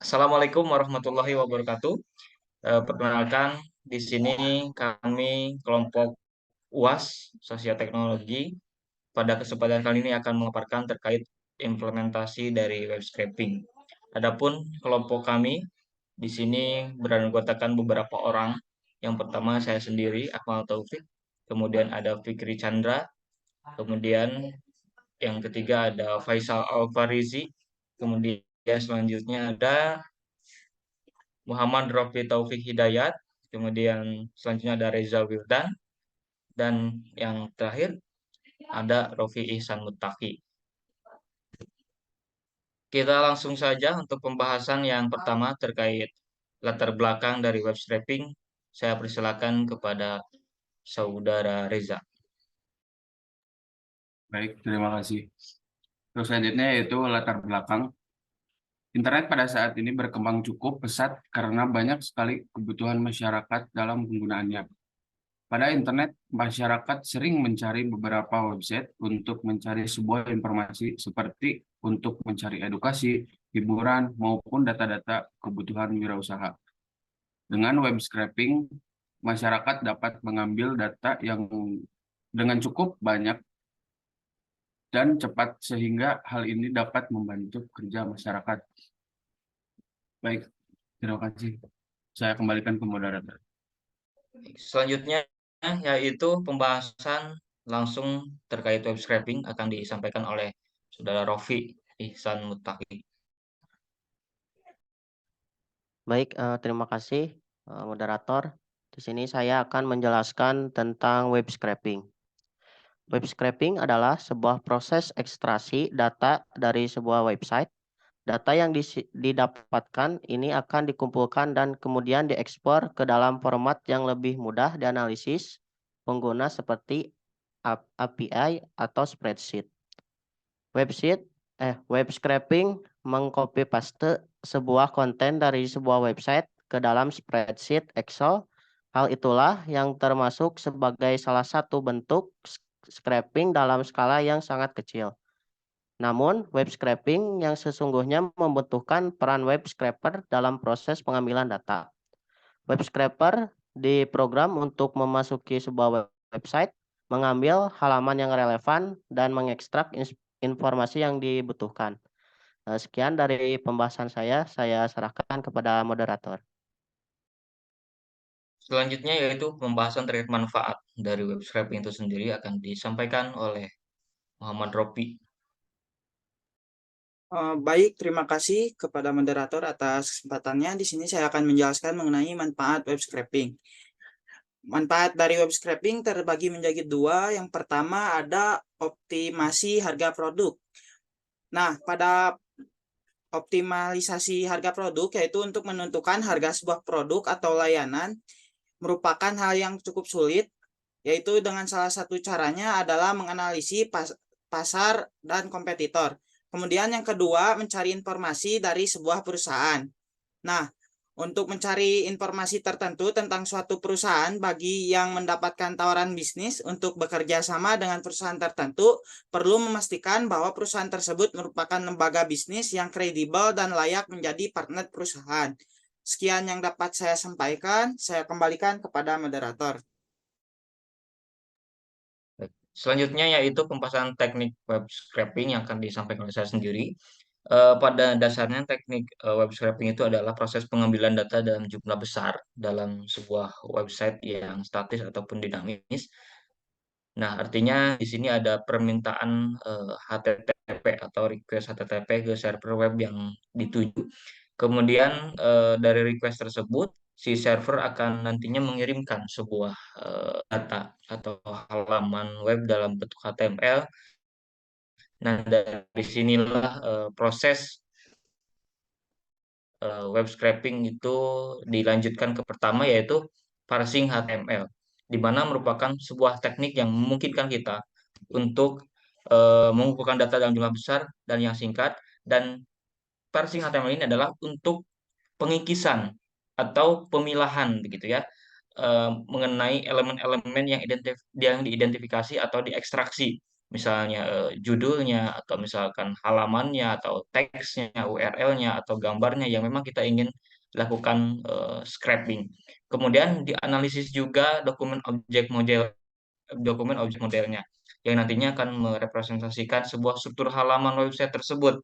Assalamualaikum warahmatullahi wabarakatuh. Perkenalkan, di sini kami kelompok UAS Sosioteknologi. Pada kesempatan kali ini akan memaparkan terkait implementasi dari web scraping. Adapun kelompok kami di sini beranggotakan beberapa orang. Yang pertama saya sendiri, Akmal Taufik. Kemudian ada Fikri Chandra. Kemudian yang ketiga ada Faisal Alfarizi. Kemudian selanjutnya ada Muhammad Rofi Taufik Hidayat, kemudian selanjutnya ada Reza Wildan, dan yang terakhir ada Rofi Ihsan Muttaqi. Kita langsung saja untuk pembahasan yang pertama terkait latar belakang dari web scraping. Saya persilakan kepada Saudara Reza. Baik, terima kasih. Terus selanjutnya yaitu latar belakang. Internet pada saat ini berkembang cukup pesat karena banyak sekali kebutuhan masyarakat dalam penggunaannya. Pada internet, masyarakat sering mencari beberapa website untuk mencari sebuah informasi seperti untuk mencari edukasi, hiburan, maupun data-data kebutuhan wirausaha. Dengan web scraping, masyarakat dapat mengambil data yang dengan cukup banyak dan cepat sehingga hal ini dapat membantu kerja masyarakat. Baik, terima kasih. Saya kembalikan ke moderator. Selanjutnya yaitu pembahasan langsung terkait web scraping akan disampaikan oleh Saudara Rofi Ihsan Muttaqi. Baik, terima kasih moderator. Di sini saya akan menjelaskan tentang web scraping. Web scraping adalah sebuah proses ekstraksi data dari sebuah website. Data yang didapatkan ini akan dikumpulkan dan kemudian diekspor ke dalam format yang lebih mudah dianalisis pengguna seperti API atau spreadsheet. Web scraping mengcopy paste sebuah konten dari sebuah website ke dalam spreadsheet Excel. Hal itulah yang termasuk sebagai salah satu bentuk scraping dalam skala yang sangat kecil. Namun, web scraping yang sesungguhnya membutuhkan peran web scraper dalam proses pengambilan data. Web scraper diprogram untuk memasuki sebuah website, mengambil halaman yang relevan, dan mengekstrak informasi yang dibutuhkan. Sekian dari pembahasan saya serahkan kepada moderator. Selanjutnya yaitu pembahasan terkait manfaat dari web scraping itu sendiri akan disampaikan oleh Muhammad Ropi. Baik, terima kasih kepada moderator atas kesempatannya. Di sini saya akan menjelaskan mengenai manfaat web scraping. Manfaat dari web scraping terbagi menjadi dua. Yang pertama ada optimasi harga produk. Nah, pada optimalisasi harga produk yaitu untuk menentukan harga sebuah produk atau layanan merupakan hal yang cukup sulit, yaitu dengan salah satu caranya adalah menganalisis pasar dan kompetitor. Kemudian yang kedua, mencari informasi dari sebuah perusahaan. Nah, untuk mencari informasi tertentu tentang suatu perusahaan bagi yang mendapatkan tawaran bisnis untuk bekerja sama dengan perusahaan tertentu, perlu memastikan bahwa perusahaan tersebut merupakan lembaga bisnis yang kredibel dan layak menjadi partner perusahaan. Sekian yang dapat saya sampaikan, saya kembalikan kepada moderator. Selanjutnya yaitu pembahasan teknik web scraping yang akan disampaikan oleh saya sendiri. Pada dasarnya teknik web scraping itu adalah proses pengambilan data dalam jumlah besar dalam sebuah website yang statis ataupun dinamis. Nah, artinya di sini ada permintaan HTTP atau request HTTP ke server web yang dituju. Kemudian dari request tersebut, si server akan nantinya mengirimkan sebuah data atau halaman web dalam bentuk HTML. Nah, dari sinilah proses web scraping itu dilanjutkan ke pertama yaitu parsing HTML, di mana merupakan sebuah teknik yang memungkinkan kita untuk mengumpulkan data dalam jumlah besar dan yang singkat. Dan parsing HTML ini adalah untuk pengikisan atau pemilahan begitu ya, mengenai elemen-elemen yang diidentifikasi atau diekstraksi misalnya judulnya atau misalkan halamannya atau teksnya, URL-nya atau gambarnya yang memang kita ingin lakukan scraping. Kemudian dianalisis juga dokumen objek modelnya yang nantinya akan merepresentasikan sebuah struktur halaman website tersebut.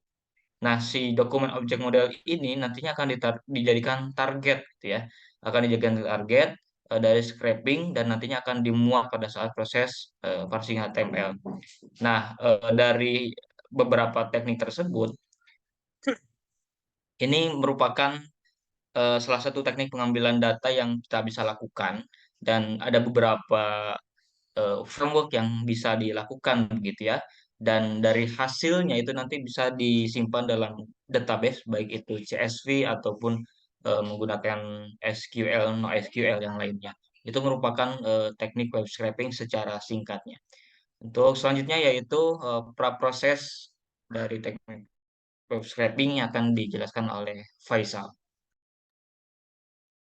Nah, si dokumen objek model ini nantinya akan dijadikan target gitu ya. Akan dijadikan target dari scraping dan nantinya akan dimuat pada saat proses parsing HTML. Nah, dari beberapa teknik tersebut, ini merupakan salah satu teknik pengambilan data yang kita bisa lakukan dan ada beberapa framework yang bisa dilakukan gitu ya. Dan dari hasilnya itu nanti bisa disimpan dalam database baik itu CSV ataupun menggunakan SQL, NoSQL yang lainnya. Itu merupakan teknik web scraping secara singkatnya. Untuk selanjutnya yaitu praproses dari teknik web scraping yang akan dijelaskan oleh Faisal.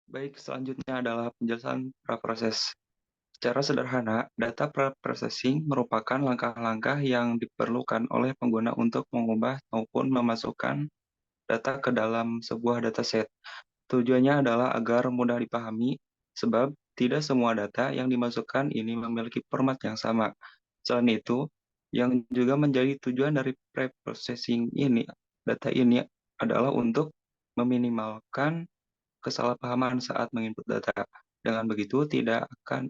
Baik, selanjutnya adalah penjelasan praproses. Secara sederhana, data preprocessing merupakan langkah-langkah yang diperlukan oleh pengguna untuk mengubah maupun memasukkan data ke dalam sebuah dataset. Tujuannya adalah agar mudah dipahami, sebab tidak semua data yang dimasukkan ini memiliki format yang sama. Selain itu, yang juga menjadi tujuan dari preprocessing ini, data ini adalah untuk meminimalkan kesalahpahaman saat menginput data. Dengan begitu, tidak akan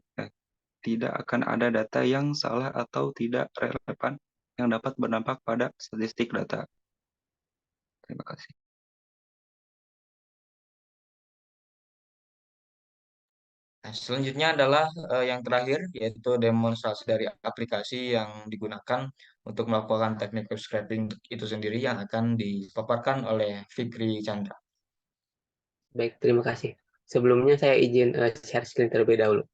ada data yang salah atau tidak relevan yang dapat berdampak pada statistik data. Terima kasih. Nah, selanjutnya adalah yang terakhir yaitu demonstrasi dari aplikasi yang digunakan untuk melakukan teknik web scraping itu sendiri yang akan dipaparkan oleh Fikri Chandra. Baik, terima kasih. Sebelumnya saya izin share screen terlebih dahulu.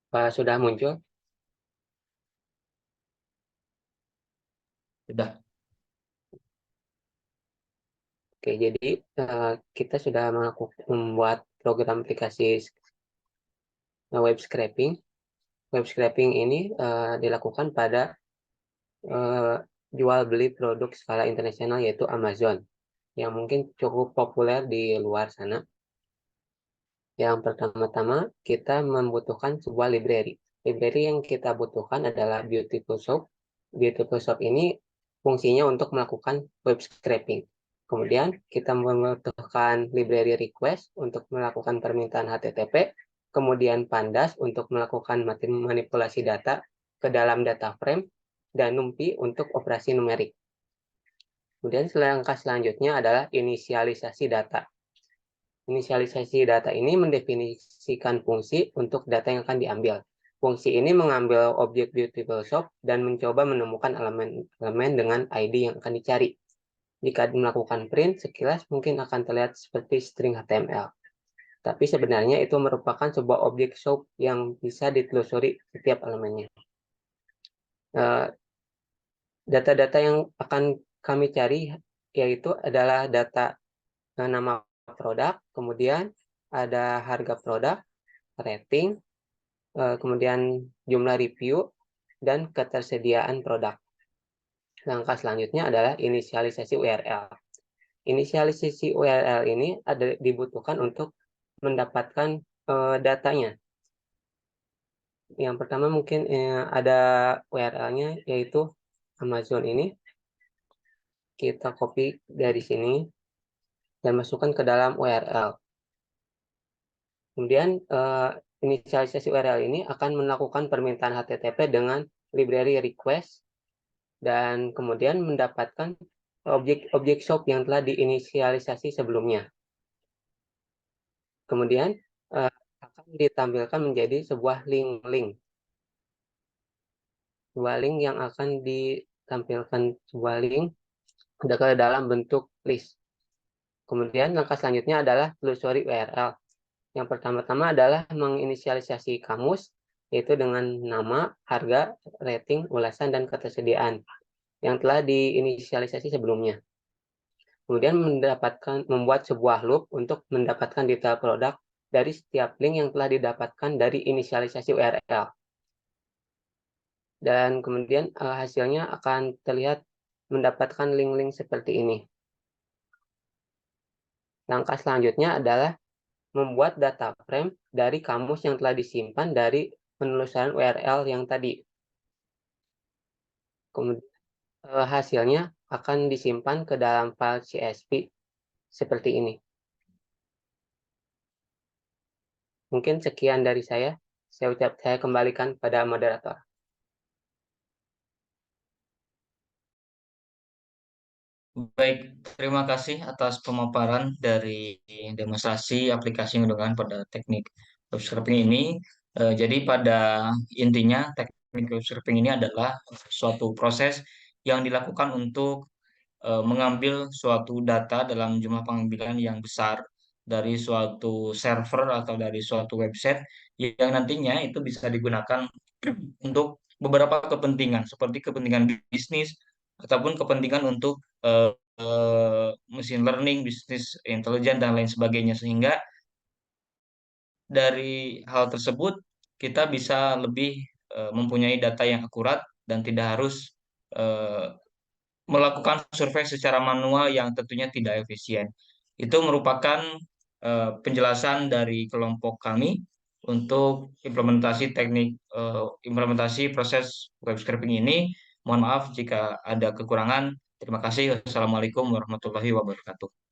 Pak, sudah muncul? Sudah. Oke, jadi kita sudah membuat program aplikasi web scraping. Web scraping ini dilakukan pada jual beli produk skala internasional yaitu Amazon, yang mungkin cukup populer di luar sana. Yang pertama-tama kita membutuhkan sebuah library. Library yang kita butuhkan adalah Beautiful Shop. Beautiful Shop ini fungsinya untuk melakukan web scraping. Kemudian kita membutuhkan library request untuk melakukan permintaan HTTP, kemudian Pandas untuk melakukan manipulasi data ke dalam data frame, dan NumPy untuk operasi numerik. Kemudian langkah selanjutnya adalah inisialisasi data. Inisialisasi data ini mendefinisikan fungsi untuk data yang akan diambil. Fungsi ini mengambil objek Beautiful Shop dan mencoba menemukan elemen dengan ID yang akan dicari. Jika melakukan print, sekilas mungkin akan terlihat seperti string HTML. Tapi sebenarnya itu merupakan sebuah objek shop yang bisa ditelusuri setiap elemennya. Data-data yang akan kami cari yaitu adalah data nama produk, kemudian ada harga produk, rating, kemudian jumlah review, dan ketersediaan produk. Langkah selanjutnya adalah inisialisasi URL. Inisialisasi URL ini dibutuhkan untuk mendapatkan datanya. Yang pertama mungkin ada URL-nya yaitu Amazon ini. Kita copy dari sini dan masukkan ke dalam URL. Kemudian inisialisasi URL ini akan melakukan permintaan HTTP dengan library request dan kemudian mendapatkan objek shop yang telah diinisialisasi sebelumnya. Kemudian akan ditampilkan menjadi sebuah link. Sebuah link yang akan ditampilkan sebuah link ke dalam bentuk list. Kemudian langkah selanjutnya adalah telusuri URL. Yang pertama-tama adalah menginisialisasi kamus, yaitu dengan nama, harga, rating, ulasan, dan ketersediaan yang telah diinisialisasi sebelumnya. Kemudian membuat sebuah loop untuk mendapatkan detail produk dari setiap link yang telah didapatkan dari inisialisasi URL. Dan kemudian hasilnya akan terlihat mendapatkan link-link seperti ini. Langkah selanjutnya adalah membuat data frame dari kamus yang telah disimpan dari penelusuran URL yang tadi. Kemudian hasilnya akan disimpan ke dalam file CSV seperti ini. Mungkin sekian dari saya. Saya kembalikan pada moderator. Baik, terima kasih atas pemaparan dari demonstrasi aplikasi menggunakan pada teknik web scraping ini. Jadi pada intinya teknik web scraping ini adalah suatu proses yang dilakukan untuk mengambil suatu data dalam jumlah pengambilan yang besar dari suatu server atau dari suatu website yang nantinya itu bisa digunakan untuk beberapa kepentingan seperti kepentingan bisnis ataupun kepentingan untuk machine learning, bisnis intelijen dan lain sebagainya, sehingga dari hal tersebut kita bisa lebih mempunyai data yang akurat dan tidak harus eh, melakukan survei secara manual yang tentunya tidak efisien. Itu merupakan penjelasan dari kelompok kami untuk implementasi proses web scraping ini. Mohon maaf jika ada kekurangan. Terima kasih. Wassalamualaikum warahmatullahi wabarakatuh.